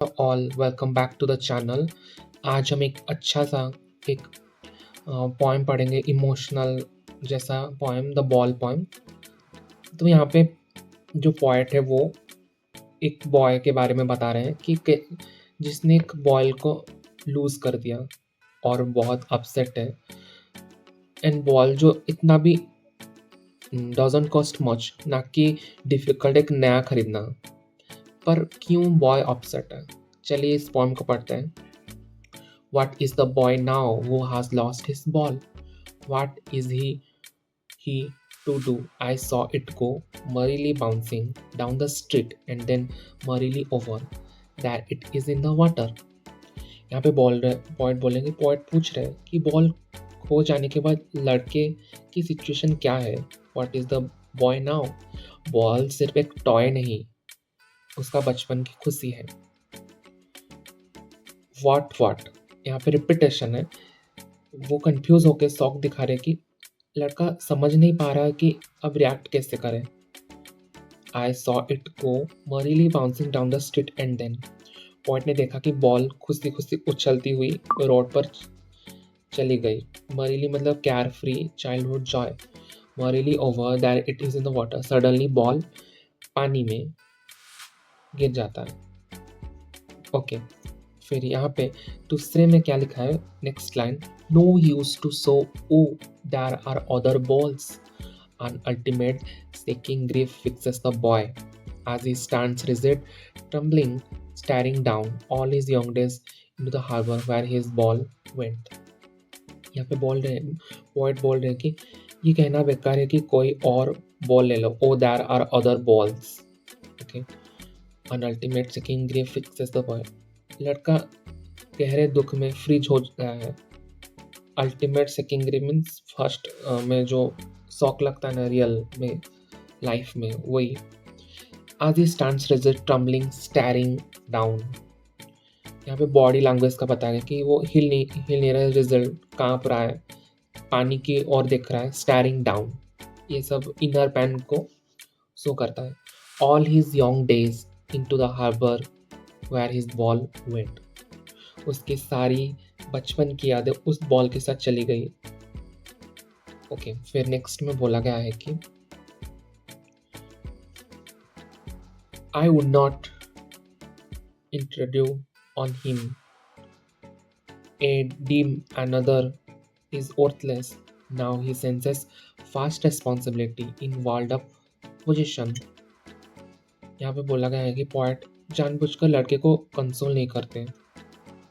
All welcome back to the channel. आज हम एक अच्छा सा एक पोएम पढ़ेंगे, इमोशनल जैसा पोएम, द बॉल पोएम। तो यहाँ पे जो पोएट है वो एक बॉय के बारे में बता रहे हैं कि जिसने एक बॉल को लूज कर दिया और बहुत अपसेट है। एंड बॉल जो इतना भी डजंट कॉस्ट मच, ना कि डिफिकल्ट एक नया खरीदना, पर क्यों बॉय अपसेट है। चलिए इस पोएम को पढ़ते हैं। What is the boy now who has lost his ball? What is he to do? I saw it go merrily bouncing down the street and then merrily over. There it is in the water. यहाँ पे poet पूछ रहे हैं कि ball खो जाने के बाद लड़के की सिचुएशन क्या है। What is the boy now? Ball सिर्फ एक टॉय नहीं, उसका बचपन की खुशी है। What यहाँ पे रिपीटेशन है। वो कंफ्यूज होकर शॉक दिखा रहे कि लड़का समझ नहीं पा रहा कि अब रिएक्ट कैसे करे। I saw it go merrily bouncing down the street and then. Point ने देखा कि बॉल खुशी खुशी उछलती हुई रोड पर चली गई। मरीली मतलब carefree, childhood joy. Merrily over that it is in the water. Suddenly ball पानी में गिर जाता है। ओके फिर यहाँ पे दूसरे में क्या लिखा है, next line, no use to so oh there are other balls, an ultimate shaking grief fixes the boy as he stands rigid, trembling, staring down all his young days into the harbor where his ball went. यहाँ पे poet बोल रहे हैं कि ये कहना बेकार है कि कोई और बॉल ले लो, oh there are other balls. Okay, an ultimate shaking grief fixes the boy. लड़का गहरे दुख में फ्रीज हो गया है। अल्टीमेट सेकिंग ग्रीफ मीन्स फर्स्ट में जो शॉक लगता है ना रियल में, लाइफ में, वही। आज ही stands rigid, trembling, staring down. यहाँ पे बॉडी लैंग्वेज का पता है कि वो हिल नहीं रहा है, रिजिड कांप रहा है, पानी की ओर देख रहा है, स्टैरिंग डाउन। ये सब इनर पैन को शो करता है। All his young days into the harbour where his ball went. उसकी सारी बचपन की यादें उस बॉल के साथ चली गई। ओके फिर नेक्स्ट में बोला गया है कि I would not intrude on him, a deem another is worthless. Now he senses fast responsibility in world of possession. यहाँ पे बोला गया है कि पोएट जानबूझकर लड़के को कंसोल नहीं करते।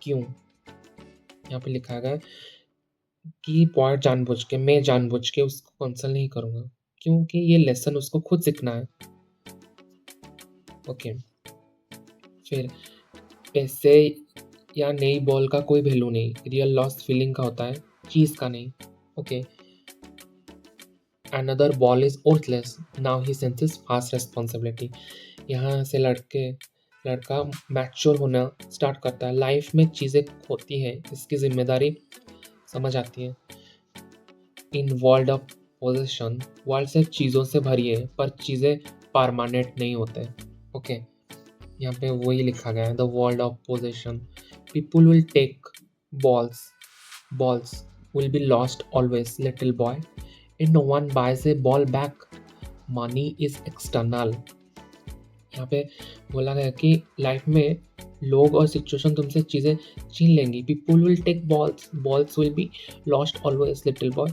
क्यों? यहाँ पे लिखा गया है कि पोएट मैं जानबूझ के उसको कंसोल नहीं करूँगा, क्योंकि ये लेसन उसको खुद सीखना है। ओके फिर पैसे या नई बॉल का कोई वैल्यू नहीं, रियल लॉस फीलिंग का होता है, चीज़ का नहीं। Okay, another ball is worthless, now he senses fast responsibility. यहाँ से लड़का मैच्योर होना स्टार्ट करता है। लाइफ में चीज़ें होती हैं, इसकी जिम्मेदारी समझ आती है। In world of possession, world सिर्फ चीज़ों से भरी है, पर चीज़ें परमानेंट नहीं होते। ओके यहाँ पे वही लिखा गया है, the world of possession, people will take balls will be lost always, little boy, and no one buys a ball back. Money is external. यहाँ पे बोला गया कि लाइफ में लोग और सिचुएशन तुमसे चीज़ें छीन लेंगी। People will take balls will be lost always, little boy.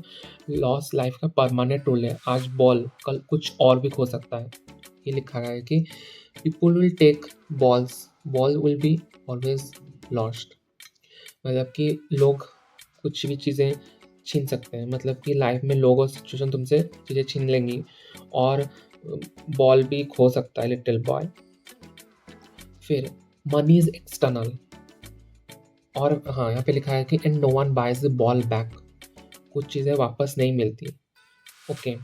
Loss life का परमानेंट रूल है। आज बॉल, कल कुछ और भी खो सकता है। ये लिखा गया है कि people will take ball will be always lost. मतलब कि लोग कुछ भी चीज़ें छीन सकते हैं, मतलब कि लाइफ में लोग और सिचुएशन तुमसे चीज़ें छीन लेंगी और बॉल भी खो सकता है, लिटिल बॉय। फिर मनी इज एक्सटर्नल, और हाँ यहाँ पे लिखा है कि and no one buys the ball back, कुछ चीज़ें वापस नहीं मिलती। ओके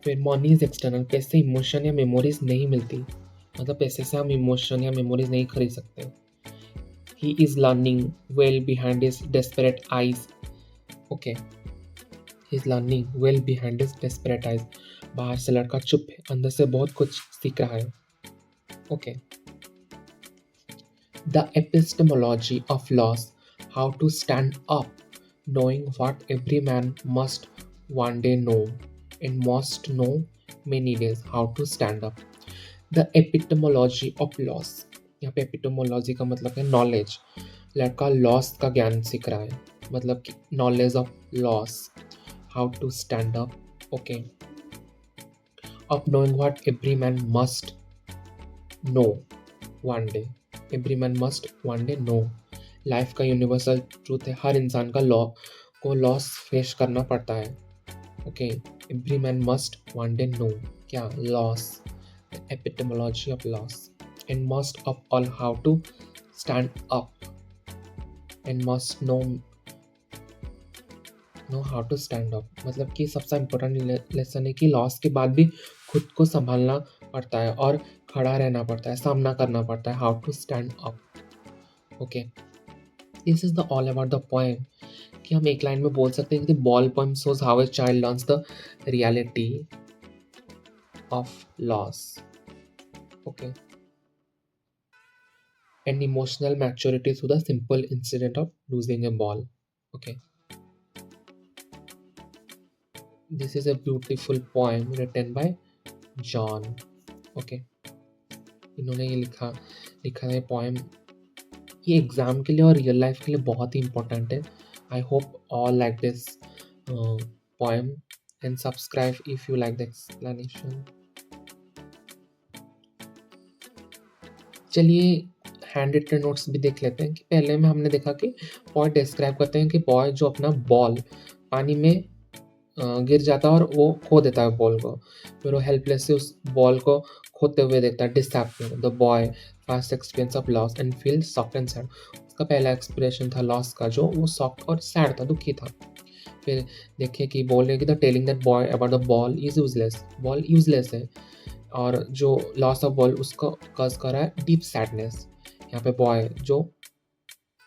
फिर मनी इज एक्सटर्नल, पैसे इमोशन या मेमोरीज नहीं मिलती, मतलब पैसे से हम इमोशन या मेमोरीज नहीं खरीद सकते। He is learning well behind his desperate eyes. Okay. He is learning well behind his desperate eyes. बाहर से लड़का चुप है, अंदर से बहुत कुछ सीख रहा है। Okay The epistemology of loss, how to stand up, knowing what every man must one day know and must know many days, how to stand up. The epistemology of loss, यहाँ पे एपिटोमोलॉजी का मतलब है नॉलेज। लड़का loss का ज्ञान सीख रहा है, मतलब कि knowledge of loss, how to stand up, okay, of knowing what every man must know one day, every man must one day know। Life का यूनिवर्सल ट्रूथ है, हर इंसान का लॉ को लॉस फेस करना पड़ता है, okay. Every man must one day know, क्या, loss, epistemology of loss. And must of all how to stand up, and must know how to stand up, मतलब कि सबसे इम्पोर्टेंट लेसन है कि लॉस के बाद भी खुद को संभालना पड़ता है और खड़ा रहना पड़ता है, सामना करना पड़ता है, how to stand up, okay. This is the all about the poem. कि हम एक लाइन में बोल सकते हैं कि the ball poem shows how a child learns the reality of loss, okay, and emotional maturity through the simple incident of losing a ball, okay. This is a beautiful poem written by John, okay। इन्होंने ये लिखा है poem, ये exam के लिए और real life के लिए बहुत ही इम्पोर्टेंट है। I hope all like this poem and subscribe if you like the explanation. चलिए हैंड रिटन नोट्स भी देख लेते हैं। कि पहले में हमने देखा कि बॉय डिस्क्राइब करते हैं कि बॉय जो अपना बॉल पानी में गिर जाता है और वो खो देता है बॉल को, फिर वो हेल्पलेस से उस बॉल को खोते हुए देखता है, disappear. The boy first experience of loss and feel soft and sad. उसका पहला एक्सप्रेशन था लॉस का, जो वो सॉफ्ट और सैड था, दुखी था। फिर देखिए कि बोल रहे कि the telling that boy about the ball is useless, ball useless है, और जो लॉस ऑफ बॉल उसको कॉज कर रहा है डीप सैडनेस। यहाँ पे बॉय जो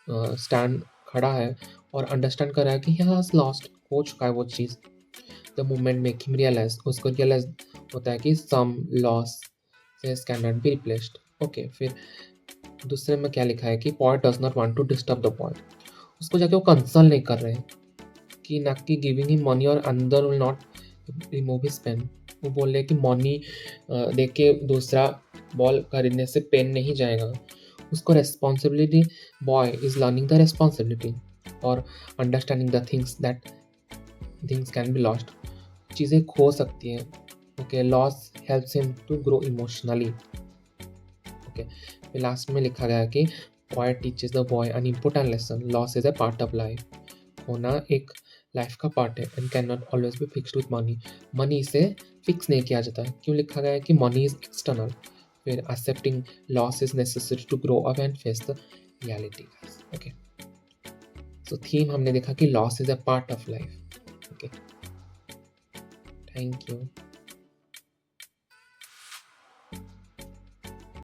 स्टैंड खड़ा है और अंडरस्टैंड कर रहा है कि ही हैज लॉस्ट, हो चुका है वो चीज़। The moment make him realise, उसको रियलाइज होता है कि some loss can not be replaced, okay. फिर दूसरे में क्या लिखा है कि boy does not want to disturb the boy, उसको जाके वो कंसर्न नहीं कर रहे हैं कि ना कि गिविंग हिम मनी और अंदर will not remove his pain. वो बोल रहे हैं कि मनी दे के दूसरा बॉल खरीदने से पेन नहीं जाएगा। उसको responsibility, boy is learning the responsibility और understanding the things can be lost, चीज़ें खो सकती हैं, okay. Loss helps him to grow emotionally, okay. फिर लास्ट में लिखा गया है कि boy teaches the boy an important lesson, loss is a part of life. होना एक लाइफ का पार्ट है and can not always be fixed with money, money इसे फिक्स नहीं किया जाता है। क्यों लिखा गया है कि मनी इज एक्सटर्नल। फिर accepting loss is necessary to grow up and face the reality, okay. So theme हमने देखा कि loss is a part of life, okay. Thank you.